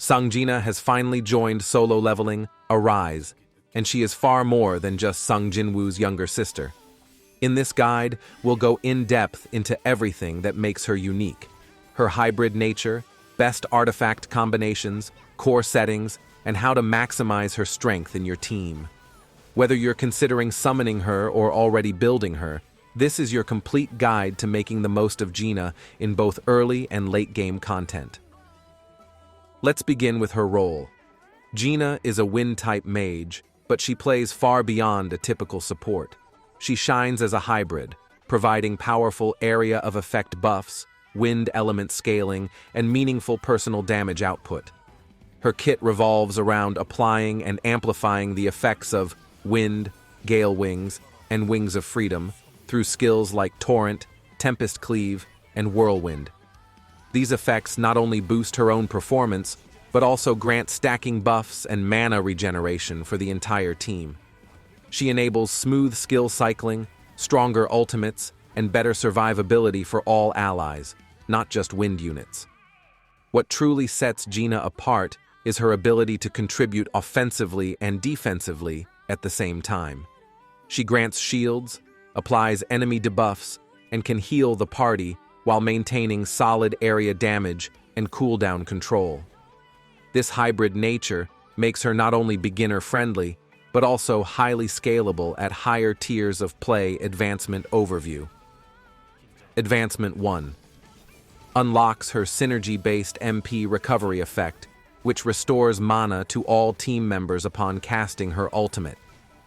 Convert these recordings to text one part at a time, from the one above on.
Sung Jinah has finally joined solo leveling, Arise, and she is far more than just Sung Jinwoo's younger sister. In this guide, we'll go in-depth into everything that makes her unique. Her hybrid nature, best artifact combinations, core settings, and how to maximize her strength in your team. Whether you're considering summoning her or already building her, this is your complete guide to making the most of Jinah in both early and late-game content. Let's begin with her role. Jinah is a wind-type mage, but she plays far beyond a typical support. She shines as a hybrid, providing powerful area of effect buffs, wind element scaling, and meaningful personal damage output. Her kit revolves around applying and amplifying the effects of Wind, Gale Wings, and Wings of Freedom through skills like Torrent, Tempest Cleave, and Whirlwind. These effects not only boost her own performance, but also grant stacking buffs and mana regeneration for the entire team. She enables smooth skill cycling, stronger ultimates, and better survivability for all allies, not just wind units. What truly sets Jinah apart is her ability to contribute offensively and defensively at the same time. She grants shields, applies enemy debuffs, and can heal the party while maintaining solid area damage and cooldown control. This hybrid nature makes her not only beginner-friendly, but also highly scalable at higher tiers of play. Advancement overview. Advancement 1. Unlocks her synergy-based MP recovery effect, which restores mana to all team members upon casting her ultimate.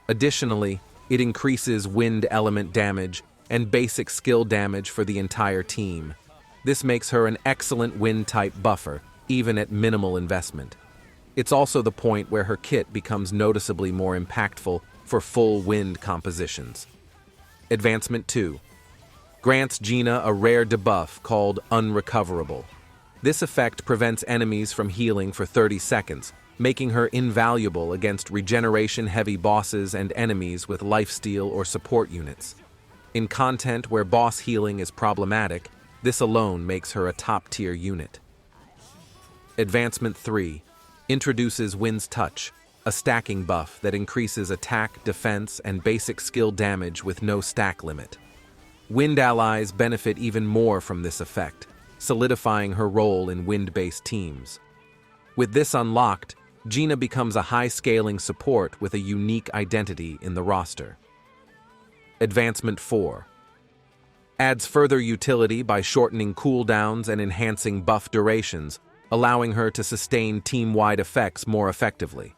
Additionally, it increases wind element damage and basic skill damage for the entire team. This makes her an excellent wind-type buffer, even at minimal investment. It's also the point where her kit becomes noticeably more impactful for full wind compositions. Advancement 2. Grants Jinah a rare debuff called Unrecoverable. This effect prevents enemies from healing for 30 seconds, making her invaluable against regeneration-heavy bosses and enemies with lifesteal or support units. In content where boss healing is problematic, this alone makes her a top-tier unit. Advancement 3. Introduces Wind's Touch, a stacking buff that increases attack, defense, and basic skill damage with no stack limit. Wind allies benefit even more from this effect, solidifying her role in wind-based teams. With this unlocked, Jinah becomes a high-scaling support with a unique identity in the roster. Advancement 4. Adds further utility by shortening cooldowns and enhancing buff durations, allowing her to sustain team-wide effects more effectively.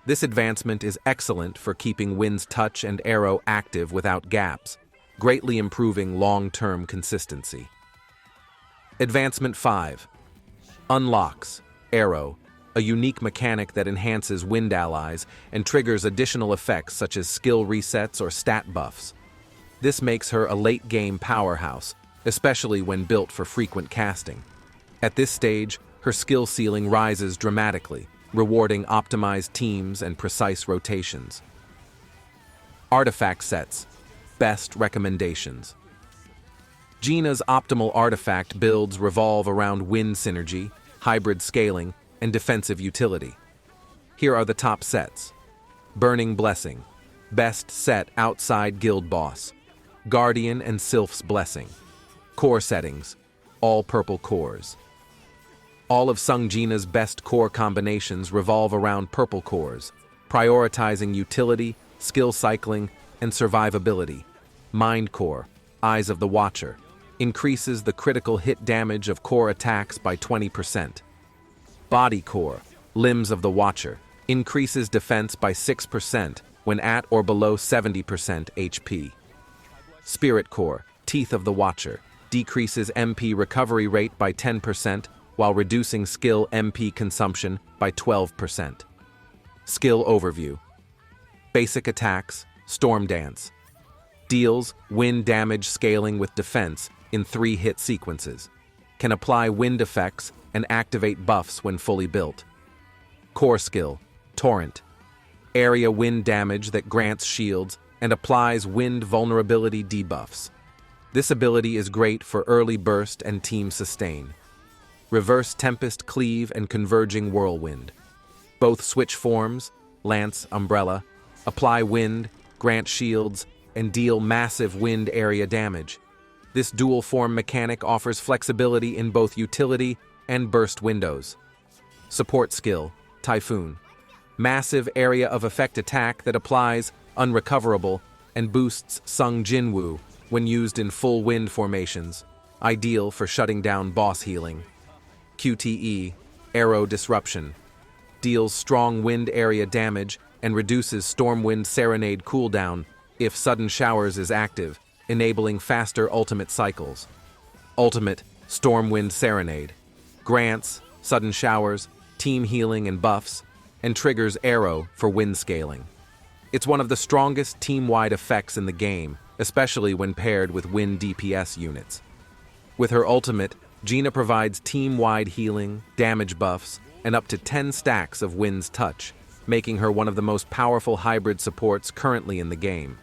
This advancement is excellent for keeping Wind's Touch and Arrow active without gaps, greatly improving long-term consistency. Advancement 5. Unlocks Arrow, a unique mechanic that enhances wind allies and triggers additional effects such as skill resets or stat buffs. This makes her a late-game powerhouse, especially when built for frequent casting. At this stage, her skill ceiling rises dramatically, rewarding optimized teams and precise rotations. Artifact sets. Best recommendations. Jinah's optimal artifact builds revolve around wind synergy, hybrid scaling, and defensive utility. Here are the top sets. Burning Blessing. Best set outside Guild Boss. Guardian and Sylph's Blessing. Core settings. All purple cores. All of Sung Jinah's best core combinations revolve around purple cores, prioritizing utility, skill cycling, and survivability. Mind Core, Eyes of the Watcher, increases the critical hit damage of core attacks by 20%. Body Core, Limbs of the Watcher, increases defense by 6% when at or below 70% HP. Spirit Core, Teeth of the Watcher, decreases MP recovery rate by 10% while reducing skill MP consumption by 12%. Skill Overview. Basic attacks, Storm Dance. Deals wind damage scaling with defense in 3 hit sequences. Can apply wind effects and activate buffs when fully built. Core Skill, Torrent. Area wind damage that grants shields and applies wind vulnerability debuffs. This ability is great for early burst and team sustain. Reverse Tempest, Cleave, and Converging Whirlwind. Both switch forms, Lance, Umbrella, apply wind, grant shields, and deal massive wind area damage. This dual form mechanic offers flexibility in both utility and burst windows. Support skill, Typhoon. Massive area of effect attack that applies, unrecoverable, and boosts Sung Jinwoo when used in full wind formations, ideal for shutting down boss healing. QTE, Arrow Disruption. Deals strong wind area damage and reduces Stormwind Serenade cooldown if Sudden Showers is active, enabling faster ultimate cycles. Ultimate, Stormwind Serenade. Grants, Sudden Showers, team healing and buffs, and triggers Arrow for wind scaling. It's one of the strongest team-wide effects in the game, especially when paired with wind DPS units. With her ultimate, Jinah provides team-wide healing, damage buffs, and up to 10 stacks of Wind's Touch, making her one of the most powerful hybrid supports currently in the game.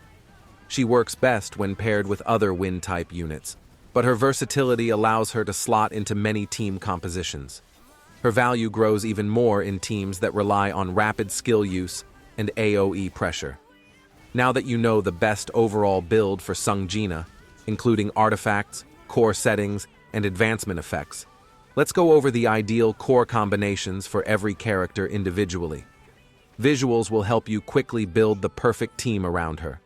She works best when paired with other Wind-type units, but her versatility allows her to slot into many team compositions. Her value grows even more in teams that rely on rapid skill use and AoE pressure. Now that you know the best overall build for Sung Jinah, including artifacts, core settings, and advancement effects, let's go over the ideal core combinations for every character individually. Visuals will help you quickly build the perfect team around her.